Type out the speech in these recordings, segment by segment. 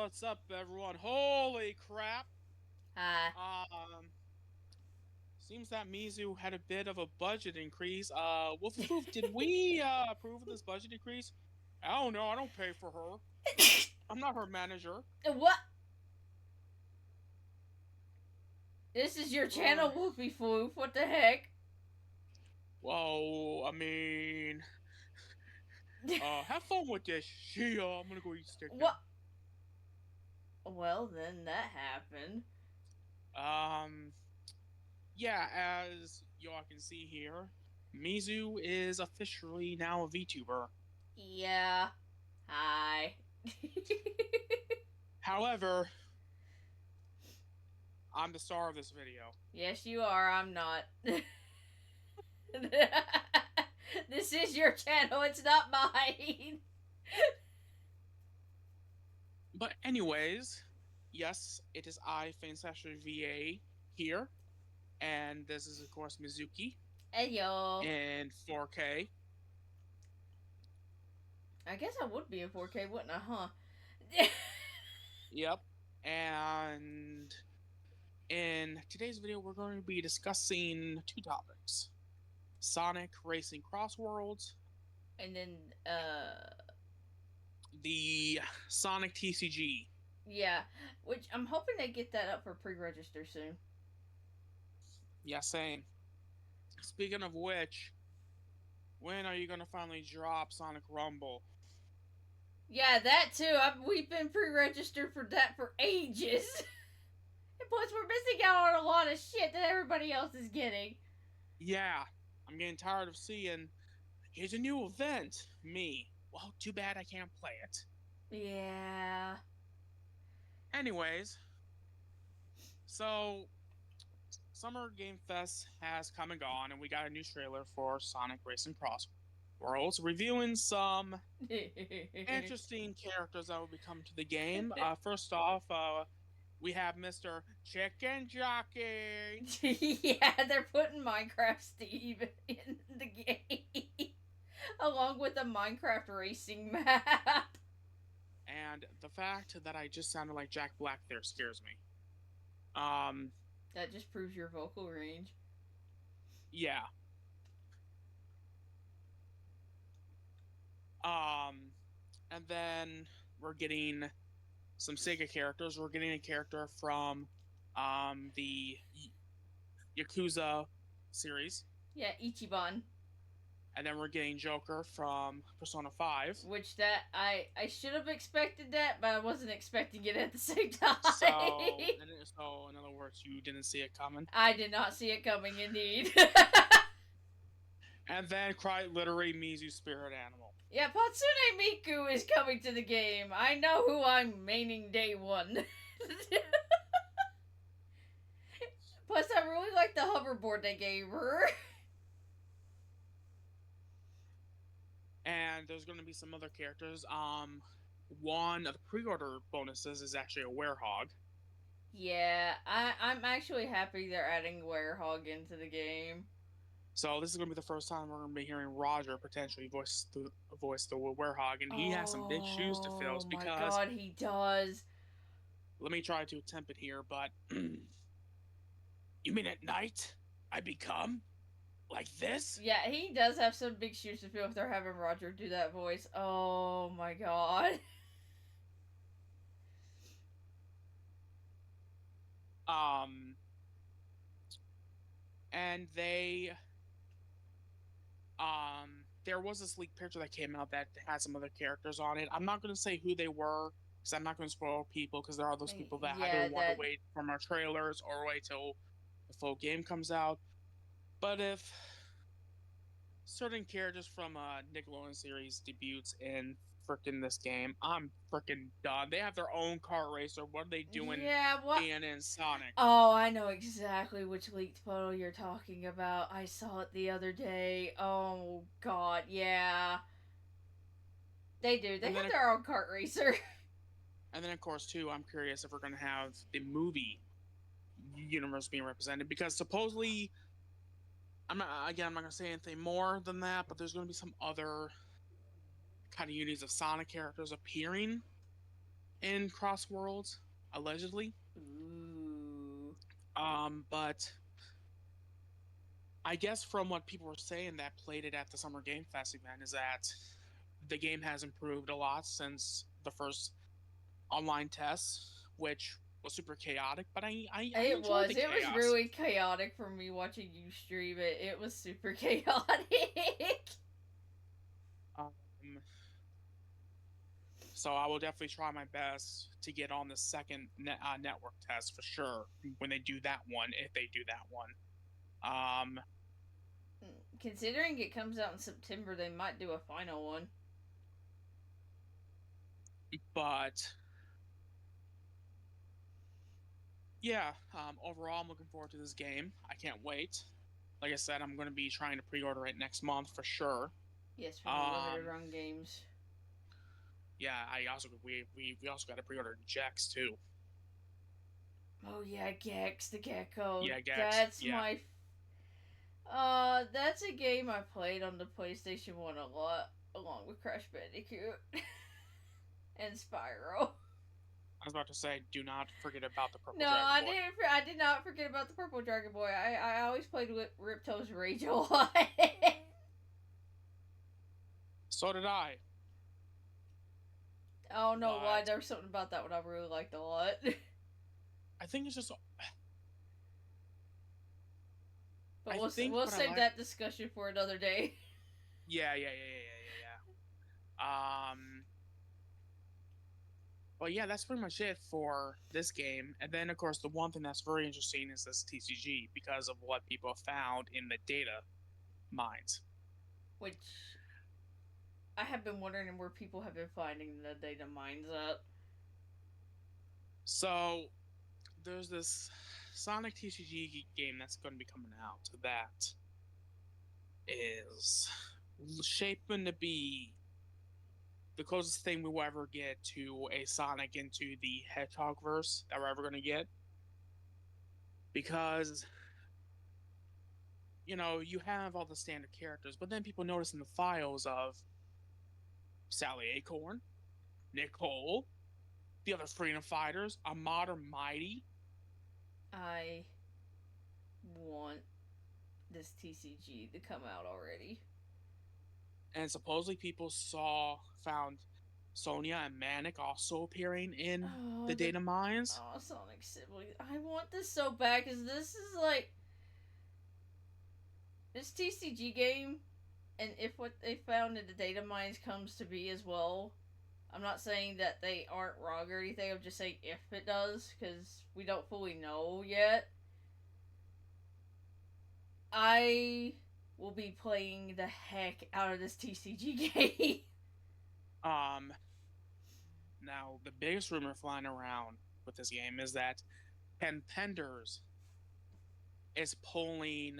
What's up, everyone? Holy crap! Hi. Um, Seems that Mizu had a bit of a budget increase. Wolf of Floof, did we approve of this budget increase? I don't know. I don't pay for her. I'm not her manager. What? This is your Uh, channel, Woofy Floof. What the heck? well, I mean, have fun with this. See ya. I'm gonna go eat steak now. What? Well, then that happened. Um, yeah, as y'all can see here, Mizu is officially now a VTuber. Yeah. Hi. However, I'm the star of this video. Yes, you are. I'm not. This is your channel. It's not mine. But anyways, yes, it is I, Fansasher VA, here, and this is of course Mizuki Hey, yo. in 4K. I guess I would be in 4K, wouldn't I, huh? Yep. And in today's video, we're going to be discussing two topics: Sonic Racing Cross Worlds, And then, the Sonic TCG. yeah. Which I'm hoping they get that up for pre-register soon. Yeah, same. Speaking of which, when are you going to finally drop Sonic Rumble? Yeah, that too. We've been pre-registered for that for ages. And plus, we're missing out on a lot of shit that everybody else is getting. Yeah, I'm getting tired of seeing, here's a new event. Me. Well, too bad I can't play it. Yeah. Anyways, so Summer Game Fest has come and gone, and we got a new trailer for Sonic Racing Cross Worlds, reviewing some interesting characters that will be coming to the game. First off, we have Mr. Chicken Jockey. Yeah, they're putting Minecraft Steve in the game. Along with a Minecraft racing map. And the fact that I just sounded like Jack Black there scares me. Um, That just proves your vocal range. yeah. And then we're getting some Sega characters. We're getting a character from the Yakuza series, Yeah, Ichiban. and then we're getting Joker from Persona 5. Which that I should have expected that, but I wasn't expecting it at the same time. So in other words, you didn't see it coming. I did not see it coming, indeed. And then quite literally Mizu's spirit animal. Yeah, Patsune Miku is coming to the game. I know who I'm maining day one. Plus, I really like the hoverboard they gave her. And there's going to be some other characters. One of the pre-order bonuses is actually a werehog. Yeah, I'm actually happy they're adding Werehog into the game. So this is going to be the first time we're going to be hearing Roger potentially voice the werehog, and he has some big shoes to fill. Oh my Because god, he does. let me try to attempt it here, but you mean at night I become like this? Yeah, he does have some big shoes to fill if they're having Roger do that voice. Oh my god. Um, and there was this leaked picture that came out that had some other characters on it. I'm not going to say who they were because I'm not going to spoil people, because there are those people that Yeah, either want to wait from our trailers or wait till the full game comes out. But if certain characters from Nickelodeon series debuts in frickin' this game, I'm frickin' done. They have their own car racer. What are they doing Yeah, what? being in Sonic? Oh, I know exactly which leaked photo you're talking about. I saw it the other day. Oh god, yeah. They do. They have their own kart racer. And then, of course, too, I'm curious if we're going to have the movie universe being represented, because supposedly, I'm not going to say anything more than that, but there's going to be some other kind of unities of Sonic characters appearing in Cross Worlds, allegedly. Ooh. But I guess from what people were saying that played it at the Summer Game Fest event is that the game has improved a lot since the first online tests, which was super chaotic, but I It enjoyed the was. It was chaos. really chaotic for me watching you stream it. It was super chaotic. Um, so I will definitely try my best to get on the second network test for sure when they do that one, if they do that one. Considering it comes out in September, they might do a final one. But yeah, overall, I'm looking forward to this game. I can't wait. Like I said, I'm going to be trying to pre-order it next month for sure. Yes, for the limited run games. Yeah, we also got to pre-order Jax too. Oh yeah, Gex the Gecko. Yeah, Gex. That's Yeah, my. That's a game I played on the PlayStation 1 a lot, along with Crash Bandicoot and Spyro. I was about to say, do not forget about the Purple No, Dragon I Boy. didn't. I did not forget about the Purple Dragon Boy. I always played with Ripto's Rage a lot. So did I. I don't know why. But There was something about that one I really liked a lot. I think it's just. But I we'll think we'll what I save like. that discussion for another day. Yeah. But yeah, that's pretty much it for this game. And then, of course, the one thing that's very interesting is this TCG because of what people have found in the data mines. Which I have been wondering where people have been finding the data mines at. So there's this Sonic TCG game that's going to be coming out that is shaping to be the closest thing we will ever get to a Sonic into the Hedgehog verse that we're ever going to get. Because, you have all the standard characters, but then people notice in the files of Sally Acorn, Nicole, the other Freedom Fighters, Ahmad or Mighty. I want this TCG to come out already. And supposedly people found Sonia and Manic also appearing in the data mines. Oh, Sonic siblings. I want this so bad because this is like. This TCG game, and if what they found in the data mines comes to be as well, I'm not saying that they aren't wrong or anything. I'm just saying if it does, because we don't fully know yet. I will be playing the heck out of this TCG game. Now the biggest rumor flying around with this game is that Ken Penders is pulling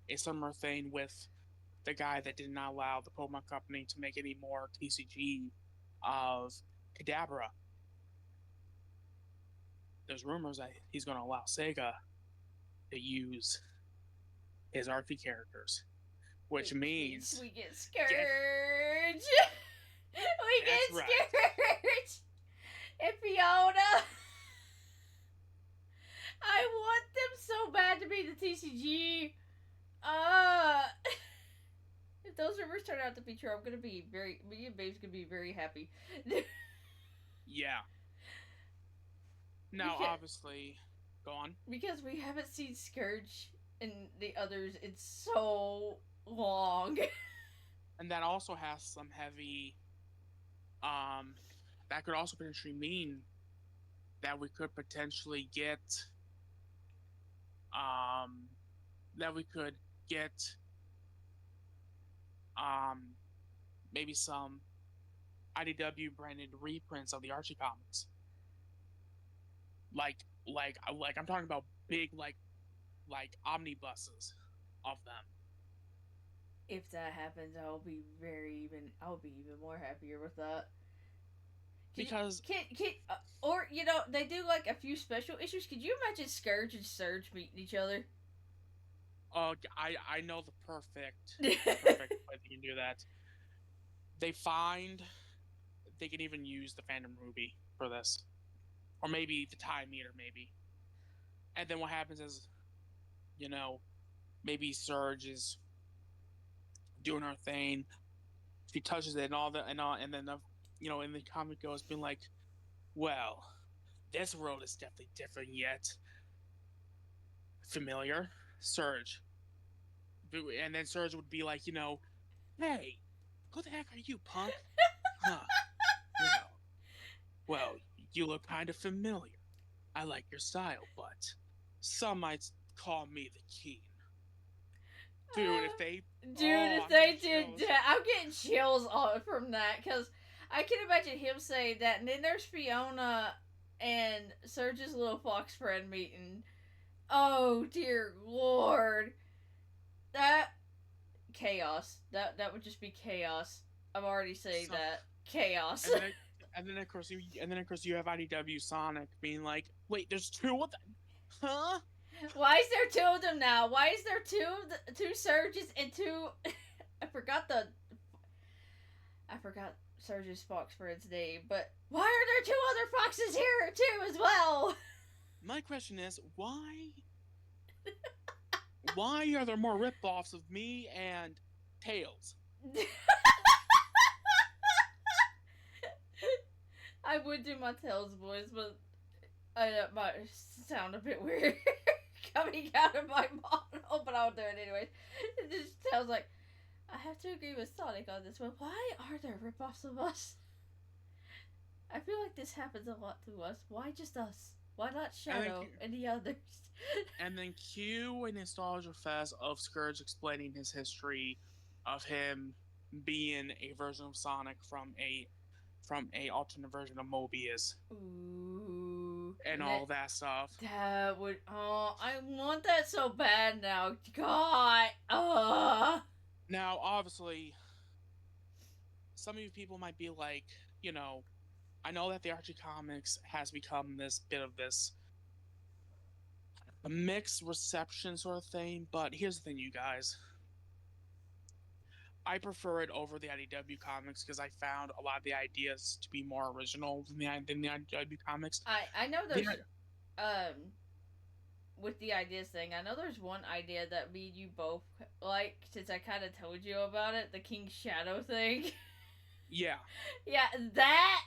a similar thing with the guy that did not allow the Pokemon Company to make any more TCG of Kadabra. There's rumors that he's going to allow Sega to use his RP characters, which means we get Scourge. We get Scourge right. and Fiona. I want them so bad to be the TCG. If those rumors turn out to be true, I'm gonna be me and Babe's gonna be very happy. Yeah. Now, obviously, go on. Because we haven't seen Scourge and the others in so long. And that also has some heavy. That could also potentially mean that we could potentially get. That we could get. Maybe some IDW branded reprints of the Archie comics. Like I'm talking about big like omnibuses of them. If that happens, I'll be even more happier with that. Because or they do like a few special issues. Could you imagine Scourge and Surge meeting each other? I know the perfect way they can do that. They find they can even use the Phantom Ruby for this, or maybe the time meter, maybe. And then what happens is, you know, maybe Surge is doing her thing. She touches it and all that, and then in the comic goes being like, well, this world is definitely different yet familiar. Surge, and then Surge would be like, hey, who the heck are you, punk? Huh? Well, well, you look kind of familiar. I like your style, but some might call me the Keen. Dude, if they, Dude, oh, if I'm getting they did chills. that, I'm getting chills from that because I can imagine him saying that. And then there's Fiona and Serge's little fox friend meeting. Oh dear lord, that chaos. That would just be chaos. I'm already saying So, that chaos. and then, of course you have IDW Sonic being like, wait, there's two of them, huh? Why is there two of them now? Why is there two Surges and two? I forgot the. I forgot Surge's fox friend's name, but why are there two other foxes here too as well? My question is, why are there more ripoffs of me and Tails? I would do my Tails voice, but that might sound a bit weird coming out of my model, but I'll do it anyways. It just sounds like I have to agree with Sonic on this one. Why are there ripoffs of us? I feel like this happens a lot to us. Why just us? Why not Shadow and the others? And then cue a nostalgia fest of Scourge explaining his history of him being a version of Sonic from a alternate version of Mobius. Ooh. And all that stuff. That would. Oh, I want that so bad now. God. Now, obviously, some of you people might be like, I know that the Archie comics has become this bit of this a mixed reception sort of thing, but here's the thing, you guys. I prefer it over the IDW comics because I found a lot of the ideas to be more original than the IDW comics. I know there's with the ideas thing. I know there's one idea that me and you both like since I kind of told you about it, the King Shadow thing. Yeah. Yeah, that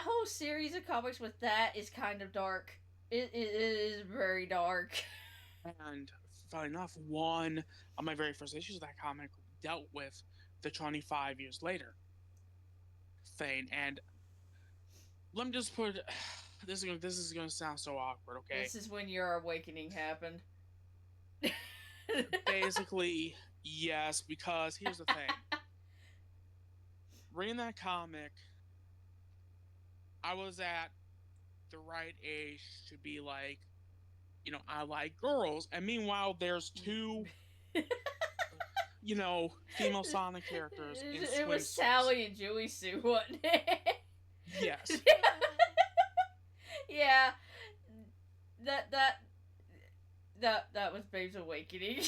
whole series of comics with that is kind of dark. It is very dark. And funny enough, one of my very first issues of that comic dealt with the 25 years later thing. And let me just put this is going to sound so awkward, okay? This is when your awakening happened. Basically, yes, because here's the thing. Reading that comic, I was at the right age to be like, I like girls. And meanwhile, there's two, female Sonic characters in swimsuits. It was Sally and Julie Sue, wasn't it? Yes. Yeah. That was Babe's awakening.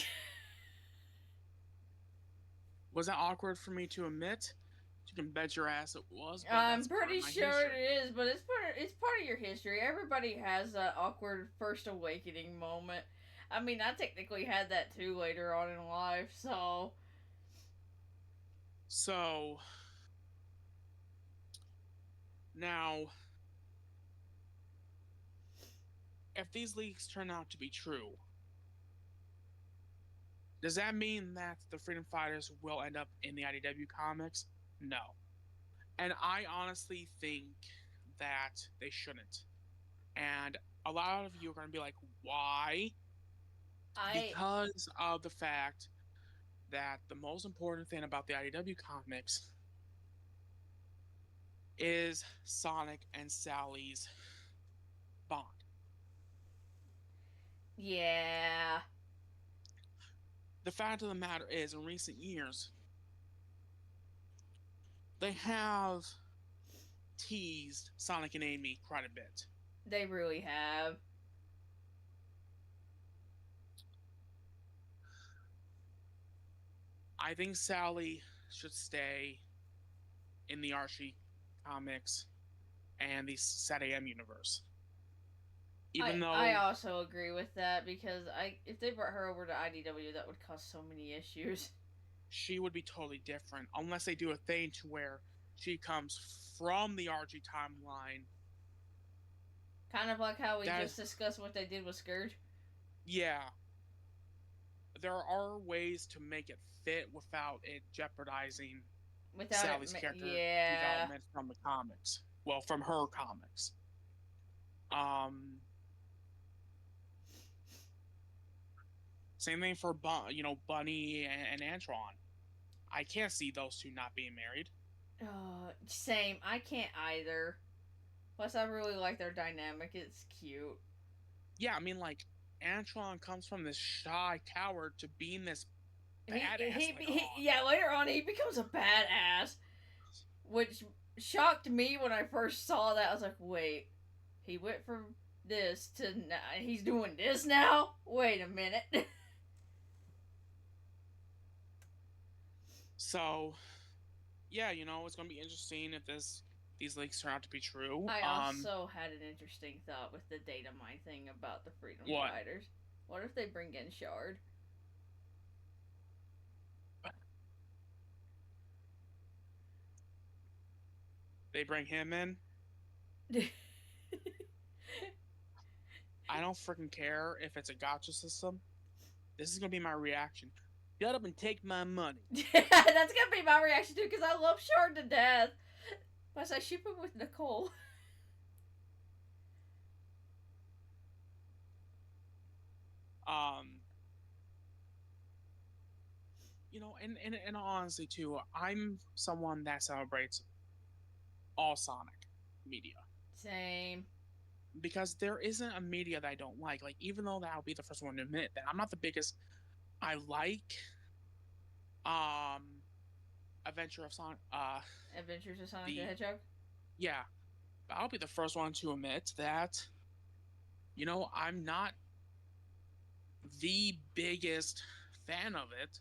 Was that awkward for me to admit? You can bet your ass it was. But I'm pretty sure history. it is, but it's part of your history. Everybody has that awkward first awakening moment. I mean, I technically had that too later on in life, so. So now, if these leaks turn out to be true, does that mean that the Freedom Fighters will end up in the IDW comics? No. And I honestly think that they shouldn't. And a lot of you are going to be like, why? Because of the fact that the most important thing about the IDW comics is Sonic and Sally's bond. Yeah. The fact of the matter is, in recent years, they have teased Sonic and Amy quite a bit. They really have. I think Sally should stay. in the Archie comics and the Set AM universe. Even I though also agree with that because if they brought her over to IDW, that would cause so many issues. she would be totally different, unless they do a thing to where she comes from the Archie timeline. Kind of like how we That just discussed what they did with Scourge. yeah, there are ways to make it fit without it jeopardizing Without Sally's it, character yeah. development from the comics. Well, from her comics. Um, Same thing for Bunny and Antron. I can't see those two not being married. Same. I can't either. Plus, I really like their dynamic. It's cute. Yeah, I mean, like, Antron comes from this shy coward to being this badass later on. Yeah, later on he becomes a badass, which shocked me when I first saw that. I was like, wait, he went from this to he's doing this now? Wait a minute. So, yeah, it's gonna be interesting if these leaks turn out to be true. I also had an interesting thought with the data mine thing about the Freedom What? Fighters. What if they bring in Shard? They bring him in. I don't freaking care if it's a gotcha system. This is gonna be my reaction. Shut up and take my money. That's gonna be my reaction too, because I love Shard to death. Plus, I ship him with Nicole. Um, and honestly too, I'm someone that celebrates all Sonic media. Same. Because there isn't a media that I don't like. Like, even though that I'll be the first one to admit that I'm not the biggest. I like um Adventure of Sonic. Adventures of Sonic the Hedgehog. Yeah, I'll be the first one to admit that. I'm not the biggest fan of it,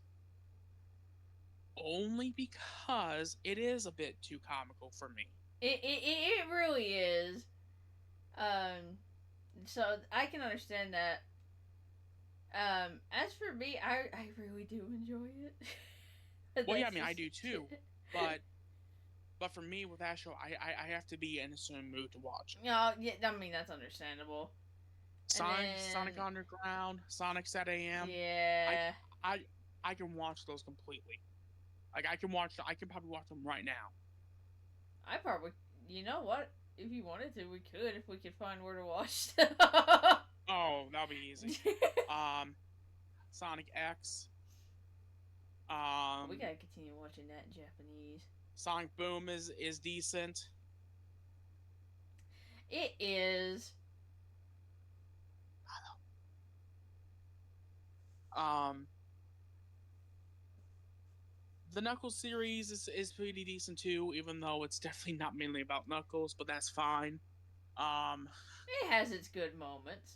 only because it is a bit too comical for me. It really is. So I can understand that. As for me, I really do enjoy it. Well, yeah, I mean, I do too, but for me with that show, I have to be in a certain mood to watch it. No, yeah, I mean that's understandable. Sonic Underground, Sonic Set AM. Yeah. I can watch those completely. Like, I can probably watch them right now. I probably, you know what? If you wanted to, we could if we could find where to watch. Oh, that'll be easy. Sonic X. We gotta continue watching that in Japanese. Sonic Boom is decent. It is. The Knuckles series is pretty decent too, even though it's definitely not mainly about Knuckles, but that's fine. It has its good moments.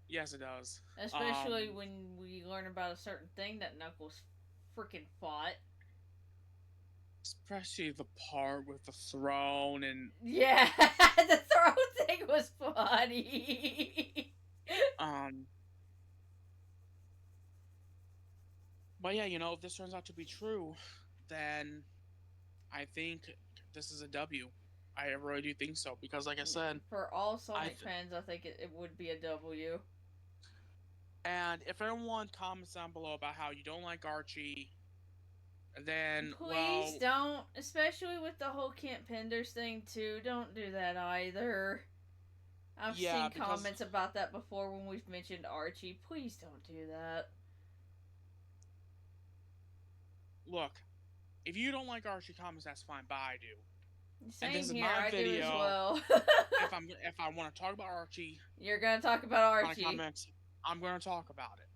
Yes, it does. Especially when we learn about a certain thing that Knuckles freaking fought. Especially the part with the throne and yeah, the throne thing was funny. But yeah, if this turns out to be true, then I think this is a W. I really do think so, because like I said, for all Sonic fans, I think it would be a W. And if anyone comments down below about how you don't like Archie, then please don't, especially with the whole Camp Penders thing too. Don't do that either. I've seen comments about that before when we've mentioned Archie. Please don't do that. Look, if you don't like Archie comics, that's fine, but I do. Same and this here, is my video. I do as well. if I want to talk about Archie, you're gonna talk about Archie. Comics, I'm gonna talk about it.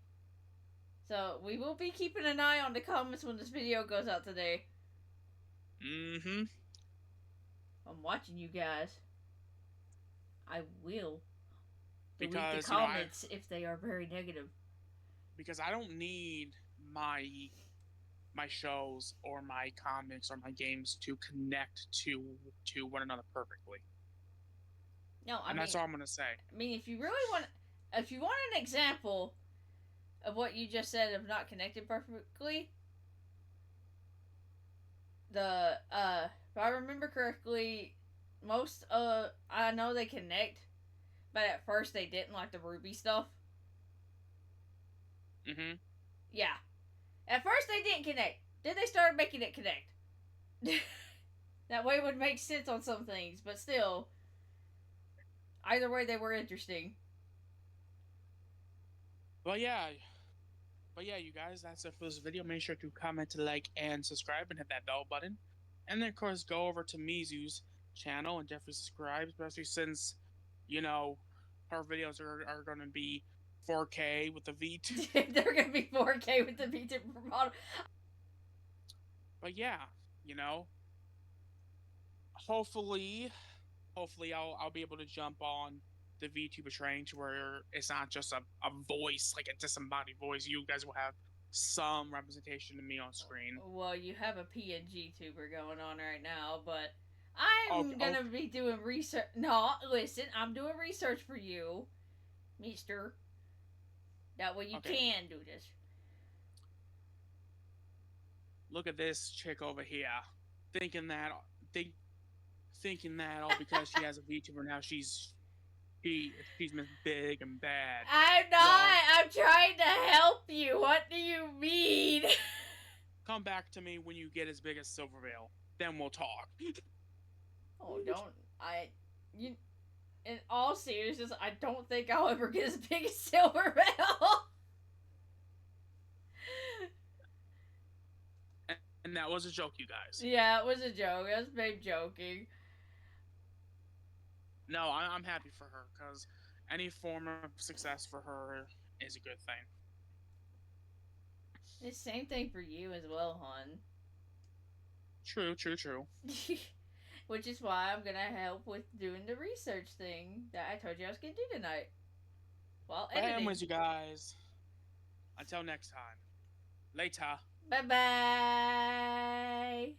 So we will be keeping an eye on the comments when this video goes out today. Mm-hmm. I'm watching you guys. I will delete because the comments if they are very negative. Because I don't need my my shows or my comics or my games to connect to one another perfectly. No, And that's all I'm gonna say. I mean, if you want an example of what you just said of not connected perfectly, if I remember correctly, most I know they connect, but at first they didn't, like the Ruby stuff. Mm-hmm. Yeah, at first they didn't connect. Then they started making it connect. That way it would make sense on some things, but still, either way they were interesting. But yeah, you guys, that's it for this video. Make sure to comment, like, and subscribe, and hit that bell button. And then, of course, go over to Mizu's channel and definitely subscribe, especially since, you know, her videos are going to be 4K with the V2. They're gonna be 4K with the V2 model. But yeah, you know, hopefully, I'll be able to jump on the VTuber train to where it's not just a voice, like a disembodied voice. You guys will have some representation of me on screen. Well, you have a PNG tuber going on right now, but Okay, I'm gonna be doing research. No, listen, I'm doing research for you, Mister. That way you can do this. Look at this chick over here, thinking that thinking that all because she has a VTuber now she's Miss Big and Bad. I'm not. Well, I'm trying to help you. What do you mean? Come back to me when you get as big as Silvervale. Then we'll talk. Oh, don't. You. In all seriousness, I don't think I'll ever get as big as Silvervale. And that was a joke, you guys. Yeah, it was a joke. It was babe joking. No, I'm happy for her because any form of success for her is a good thing. The same thing for you as well, hon. True. Which is why I'm gonna help with doing the research thing that I told you I was gonna do tonight. Well, editing. Anyways, you guys. Until next time. Later. Bye bye.